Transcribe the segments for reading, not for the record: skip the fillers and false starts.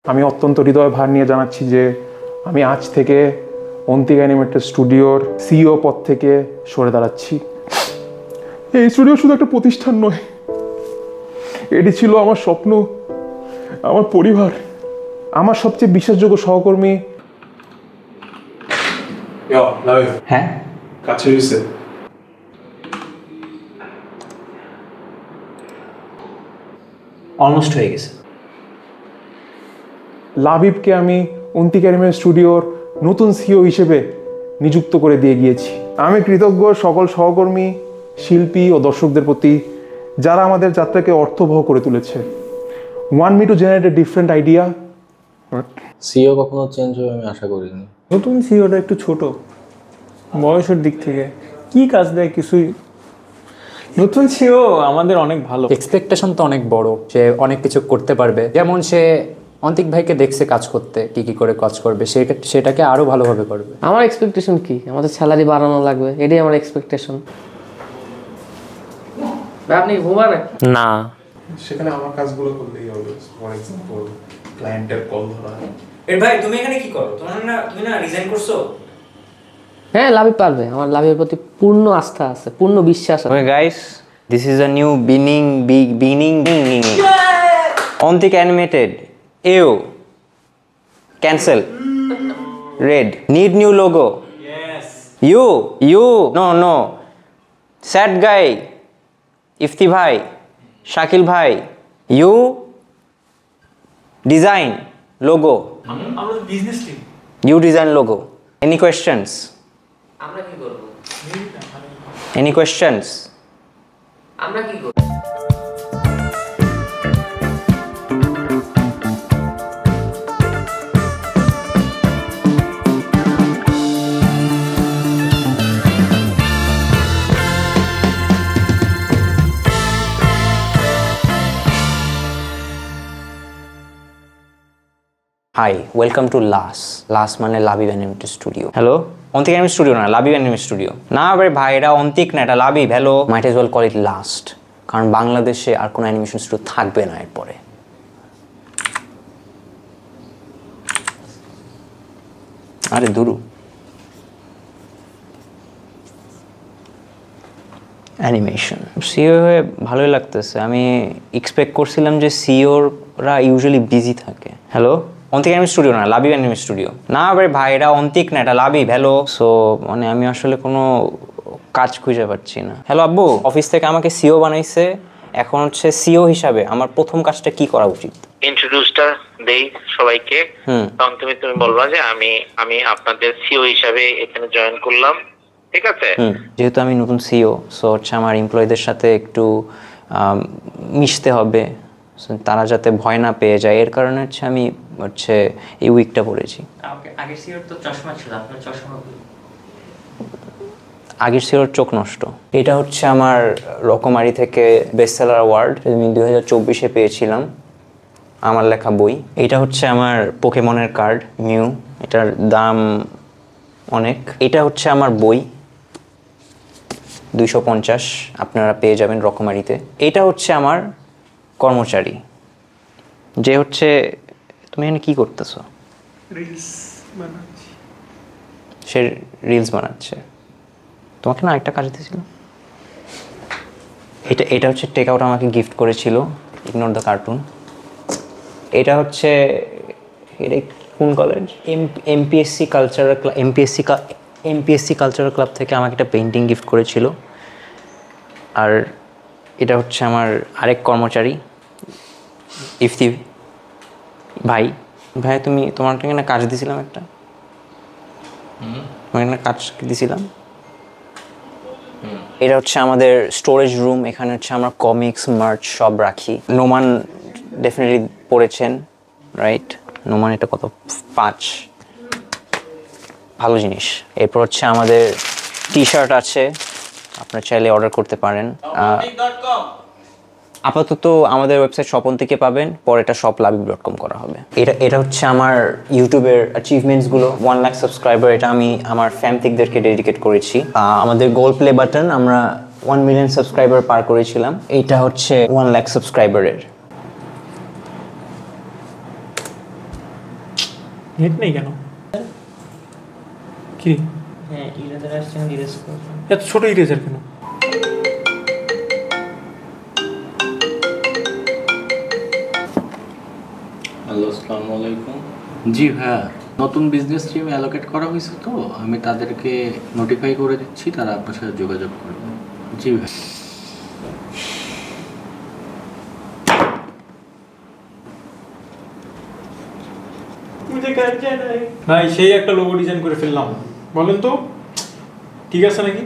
আমি অত্যন্ত হৃদয় ভার নিয়ে জানাচ্ছি যে আমি আজ থেকে অন্তিক অ্যানিমেটেড স্টুডিওর সিইও পদ থেকে সরে দাঁড়াচ্ছি। এই স্টুডিও শুধু একটা প্রতিষ্ঠান নয়, এটি ছিল আমার স্বপ্ন, আমার পরিবার, আমার সবচেয়ে বিশ্বাসযোগ্য সহকর্মী। হ্যাঁ, কাছে হয়েছে। অলমোস্ট হয়ে গেছে। লাবিবকে আমি অন্তিক অ্যানিমেটেড স্টুডিওর নতুন সিইও হিসেবে নিযুক্ত করে দিয়ে গিয়েছি। আমি কৃতজ্ঞ সকল সহকর্মী, শিল্পী ও দর্শকদের প্রতি যারা আমাদের যাত্রাকে অর্থবহ করে তুলেছে। One me to generate a different idea. CEO কখনো চেঞ্জ হবে আমি আশা করিনি। নতুন সিইওটা একটু ছোট বয়সের দিক থেকে, কি কাজ দেয় কিছুই। নতুন সিইও আমাদের অনেক ভালো, এক্সপেকটেশন তো অনেক বড়, সে অনেক কিছু করতে পারবে। যেমন সে অন্তিক ভাইকে দেখছে কাজ করতে, কি করে কাজ করবে, সেটাকে আরো ভালোভাবে করবে। আমার এক্সপেকটেশন কি, আমাদের স্যালারি বাড়ানো লাগবে, এটাই আমার এক্সপেকটেশন। আপনি ঘুমান না, সেখানে আমার কাজগুলো করলেই হবে। ফর এক্সাম্পল ক্লায়েন্টের কল ধরা। ভাই তুমি এখানে কি করো? তুমি না রিজাইন করছো? হ্যাঁ, লাভই পারবে, আমার লাভের প্রতি পূর্ণ আস্থা আছে, পূর্ণ বিশ্বাস আছে। Okay guys, this is a new beginning. Ontik Animated, AO, cancel, red, need new logo. Yes. You, no, sad guy, Ifti bhai, Shakil bhai, you, design, logo. আমরা তো business team. You design logo. Any questions? আমরা কি করব? Any questions? আমরা কি করব? Hi, welcome to LAS মানে Labib animated studio. Hello, Antik animated studio না, লাবিব অ্যানিমেটেড স্টুডিও। না ভাই, এটা অন্তিক না, এটা Labib. Hello, might as well call it last, কারণ বাংলাদেশে আর কোনো অ্যানিমেশন স্টুডিও থাকবে না এরপরে। আরে দুরু অ্যানিমেশন সিও হয়ে ভালোই লাগতেছে। আমি এক্সপেক্ট করছিলাম যে সিওরা ইউজুয়ালি বিজি থাকে। হ্যালো, অন্তিক অ্যানিমেটেড স্টুডিও না, লাবিব অ্যানিমেটেড স্টুডিও। না ভাই, এটা অন্তিক না, এটা লাবিব। হ্যালো, সো মানে আমি আসলে কোনো কাজ খুঁজে পাচ্ছি না। হ্যালো আব্বু, অফিস থেকে আমাকে সিও বানাইছে, এখন হচ্ছে সিও হিসাবে আমার প্রথম কাজটা কি করা উচিত? ইন্ট্রোডিউসটা দেই সবাইকে, তখন তুমি বলবা যে আমি আপনাদের সিও হিসাবে এখানে জয়েন করলাম, ঠিক আছে? যেহেতু আমি নতুন সিও, সো হচ্ছে আমার এমপ্লয়ীদের সাথে একটু মিশতে হবে, তারা যাতে ভয় না পেয়ে যায়, এর কারণে হচ্ছে আমি হচ্ছে এই উইকটা পড়েছি। আগের সিওর তো চশমা ছিল, আপনার চশমা আগের সিওর চোখ নষ্ট। এটা হচ্ছে আমার রকমারি থেকে বেস্ট সেলার অ্যাওয়ার্ড, আমি 2024-এ পেয়েছিলাম, আমার লেখা বই। এটা হচ্ছে আমার পোকেমনের কার্ড মিউ, এটার দাম অনেক। এটা হচ্ছে আমার বই, 250, আপনারা পেয়ে যাবেন রকমারিতে। এটা হচ্ছে আমার কর্মচারী, যে হচ্ছে তুমি এখানে কি করতেছো? সে রিলস বানাচ্ছে। তোমাকে না একটা কাজ দিয়েছিল, এটা হচ্ছে টেক আউট, আমাকে গিফট করেছিল, ইগনোর দ্য কার্টুন। এটা হচ্ছে এটা কোন college? এমপিএসসি cultural club, এমপিএসসি cultural club থেকে আমাকে একটা পেন্টিং গিফট করেছিল। আর এটা হচ্ছে আমার আরেক কর্মচারী, ইফতি ভাই। তোমাকে এখানে কাজ দিয়েছিলাম একটা, তোমাকে এখানে কাজ দিয়েছিলাম। এটা হচ্ছে আমাদের স্টোরেজ রুম, এখানে হচ্ছে আমরা কমিক্স, মার্চ সব রাখি। নোমান ডেফিনেটলি পড়েছেন, রাইট? নোমান এটা কত? 5, ভালো জিনিস। এরপর হচ্ছে আমাদের টি শার্ট আছে, আপনারা চাইলে অর্ডার করতে পারেন। আপাতত আমাদের ওয়েবসাইট স্বপন থেকে পাবেন, পরে এটা shoplabiv.com করা হবে। এটা হচ্ছে আমার ইউটিউবের অ্যাচিভমেন্টসগুলো। 1 লাখ সাবস্ক্রাইবার, এটা আমি আমার ফ্যানথিকদেরকে ডেডিকেট করেছি। আমাদের গোল প্লে বাটন, আমরা 1 মিলিয়ন সাবস্ক্রাইবার পার করেছিলাম, এইটা হচ্ছে 1 লাখ সাবস্ক্রাইবারের। নেট নেই কেন? কি হ্যাঁ ইরেজার আসছে না, ইরেজ করো। এত ছোট ইরেজার কেন? হ্যালো, আসসালামু আলাইকুম। জি ভাইয়া, নতুন বিজনেস টিম অ্যালোকেট করা হয়েছে, তো আমি তাদেরকে নোটিফাই করে দিচ্ছি, তারা আপনার সাথে যোগাযোগ করবে। জি ভাই। ভাই সেই একটা লোগো ডিজাইন করে ফেললাম, বলেন তো ঠিক আছে নাকি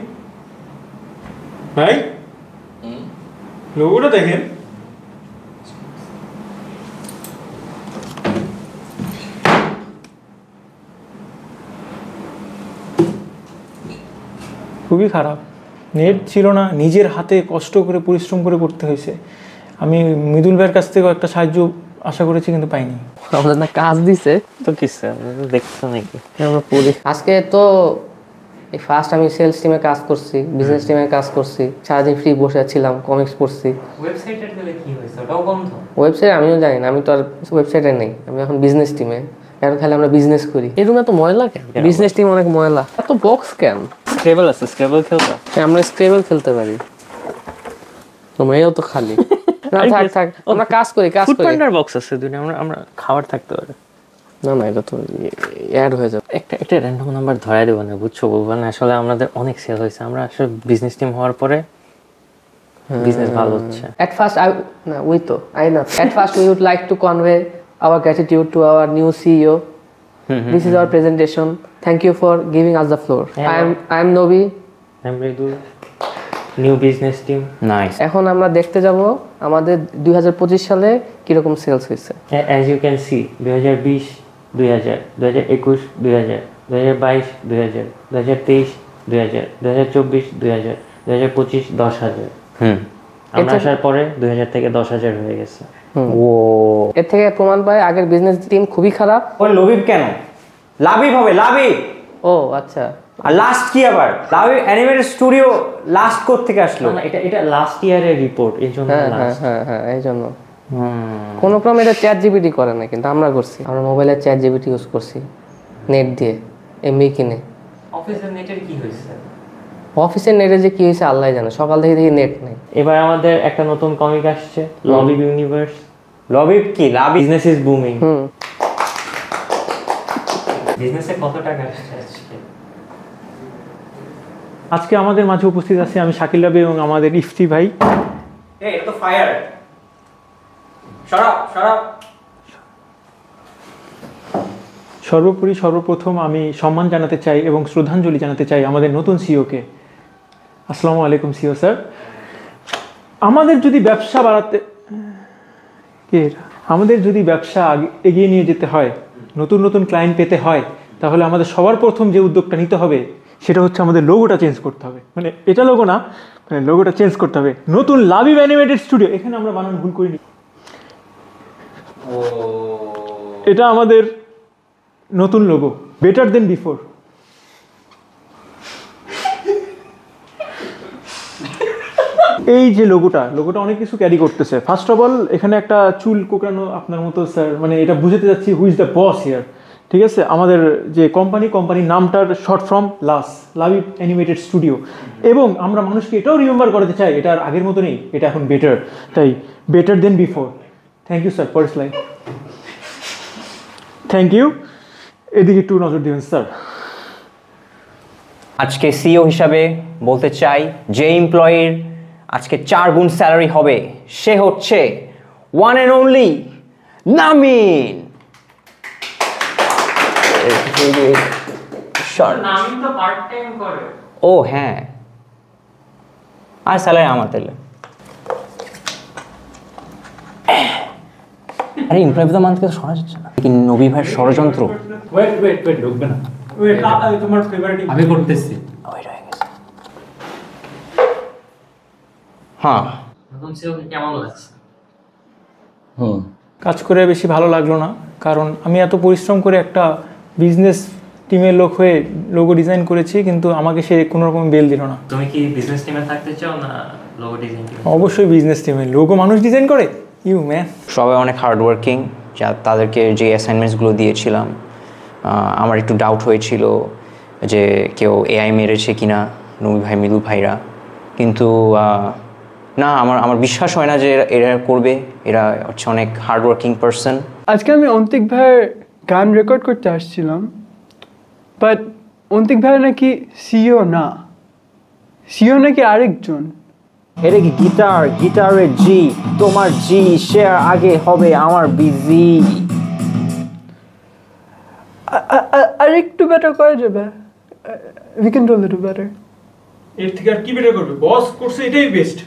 ভাই? লোগোটা দেখেন, খুবই খারাপ। নেট ছিল না, নিজের হাতে কষ্ট করে পরিশ্রম করে করতে হয়েছে। আমি মৃদুল ভাইয়ের কাছ থেকেও একটা সাহায্য আশা করেছি কিন্তু পাইনি। আমাদের না কাজ দিছে তো কিছু দেখছো নাকি? আমরা পড়ি। আজকে তো এই ফার্স্ট আমি সেলস টিমে কাজ করছি, বিজনেস টিমে কাজ করছি, সারাদিন ফ্রি বসে ছিলাম, কমিক্স পড়ছি। ওয়েবসাইটের গেলে কি হয়েছে, ওটাও বন্ধ? ওয়েবসাইট আমিও জানি না, আমি তো আর ওয়েবসাইটে নেই, আমি এখন বিজনেস টিমে। এখন খালি আমরা বিজনেস করি। এই রুমে এত ময়লা কেন? বিজনেস টিম অনেক ময়লা। এত বক্স কেন? স্ক্রেবল আছে, স্ক্রেবল খেলবা? আমরা স্ক্রেবল খেলতে পারি। তোমরা এও তো খালি। না থাক থাক, আমরা কাজ করি কাজ ফুড করি। পান্ডার বক্স আছে দুইটা, আমরা খাবার থাকতে পারে। না না, এটা তো অ্যাড হয়ে যাবে। একটা র্যান্ডম নাম্বার ধরাই দেবো না, বুঝছো? বলবো না আসলে আমাদের অনেক সেল হয়েছে, আমরা আসলে বিজনেস টিম হওয়ার পরে বিজনেস ভালো হচ্ছে। At first, At first, we would like to convey our gratitude to our new CEO. This is our presentation. Thank you for giving us the floor. I am Nobi. I'm Mridul. New business team. Nice. এখন আমরা দেখতে যাব আমাদের 2025 সালে কিরকম sales হয়েছে। As you can see, 2020 2000, 2021 2000, 2022 2000, 2023 2000, 2024 2000, 2025 10,000. আমরা আসার পরে 2000 থেকে 10,000 হয়ে গেছে। ও, এর থেকে প্রমাণ পায় আগের বিজনেস টিম খুবই খারাপ। ওই লবিব কেন? লাবিব হবে, লাবিব। ও আচ্ছা, আর লাস্ট কি আবার? লাবিব অ্যানিমেটেড স্টুডিও লাস্ট কোথ থেকে আসলো? এটা লাস্ট ইয়ারের রিপোর্ট, এই জন্য হ্যাঁ এই জন্য কোনো ক্রমে এটা চ্যাট জিপিটি করে না, কিন্তু আমরা করছি। আমরা মোবাইলে চ্যাট জিপিটি ইউজ করছি নেট দিয়ে, এমবি কিনে। অফিসের নেটের কি হয়েছে? অফিসের নেটে যে কি হয়েছে আল্লাহ জানে, সকাল থেকে দেখি নেট নেই। এবার আমাদের একটা নতুন কমিক আসছে, লবিব ইউনিভার্স। লবিব কি? Labib business is booming. বিজনেসে কত টাকা আসছে আজকে? আজকে আমাদের মাঝে উপস্থিত আছে আমি শাকিল রাবি এবং আমাদের ইফতি ভাই। এটা তো ফায়ার। সরাব। সর্বপ্রথম আমি সম্মান জানাতে চাই এবং শ্রদ্ধাঞ্জলি জানাতে চাই আমাদের নতুন সিওকে। আসসালামু আলাইকুম সিও স্যার। আমাদের যদি ব্যবসা এগিয়ে নিয়ে যেতে হয়, নতুন নতুন ক্লায়েন্ট পেতে হয়, তাহলে আমাদের সবার প্রথম যে উদ্যোগটা নিতে হবে সেটা হচ্ছে আমাদের লোগোটা চেঞ্জ করতে হবে। মানে এটা লোগো না, মানে লোগোটা চেঞ্জ করতে হবে। নতুন লাবিব অ্যানিমেটেড স্টুডিও, এখানে আমরা বানান ভুল করিনি। এটা আমাদের নতুন লোগো, বেটার দেন বিফোর। এই যে লোগোটা অনেক কিছু ক্যারি করতেছে। ফার্স্ট অফ অল এখানে একটা চুল কোকড়ানো আপনার মতো স্যার, মানে এটা বুঝাতে যাচ্ছি who is the boss here, ঠিক আছে? আমাদের যে কোম্পানির নামটার short form Labib animated studio. এবং আমরা মানুষকে এটাও রিমেম্বার করাতে চাই, এটা আর আগের মতো নেই, এটা এখন বেটার, তাই better than before. Thank you sir, পরের স্লাইড। থ্যাংক ইউ, এদিকে একটু নজর দিবেন স্যার। আজকে সিইও হিসাবে বলতে চাই, যে এমপ্লয়ির আজকে 4 গুণ স্যালারি হবে সে হচ্ছে ওয়ান অ্যান্ড অনলি নামিন। নামিন তো পার্ট টাইম করে। ও হ্যাঁ, আর স্যালারি আমার তাহলে। আরে এমপ্লয়ি অফ দ্য মান্থকে তো শোনা যাচ্ছে না কি? নবী ভাইয়ের ষড়যন্ত্র। ওয়েট ঢুকবে না। তোমার ফেভারিট আমি করতেছি। হ্যাঁ, নতুন সিওকে কেমন লাগছে? কাজ করে বেশি ভালো লাগলো না, কারণ আমি এত পরিশ্রম করে একটা বিজনেস টিমের লোক হয়ে লোগো ডিজাইন করেছি, কিন্তু আমাকে সে কোনো রকম বেল দিল না। তুমি কি বিজনেস টিমে থাকতে চাও না লোগো ডিজাইন টিমে? অবশ্যই বিজনেস টিমে। লোগো মানুষ ডিজাইন করে, ইউ ম্যান। সবাই অনেক হার্ডওয়ার্কিং। তাদেরকে যে অ্যাসাইনমেন্টসগুলো দিয়েছিলাম আমার একটু ডাউট হয়েছিল যে কেউ এআই মেরেছে কিনা, নবী ভাই, মিলু ভাইরা, কিন্তু না, আমার বিশ্বাস হয় না যে এরা করবে। এরা হচ্ছে অনেক হার্ডওয়ার্কিং পারসন। আজকে আমি অন্তিক ভাইয়ের গান রেকর্ড করতে আসছিলাম, বাট অন্তিক ভাই নাকি সিও না, সিও নাকি আরেকজন। এটা কি গিটারের জি, তোমার জি শেয়ার আগে হবে আমার বিজি। আর একটু বেটার করা যাবে, we can do little better. এর থেকে আর কি বেটার করবে, বস করছে এটাই বেস্ট।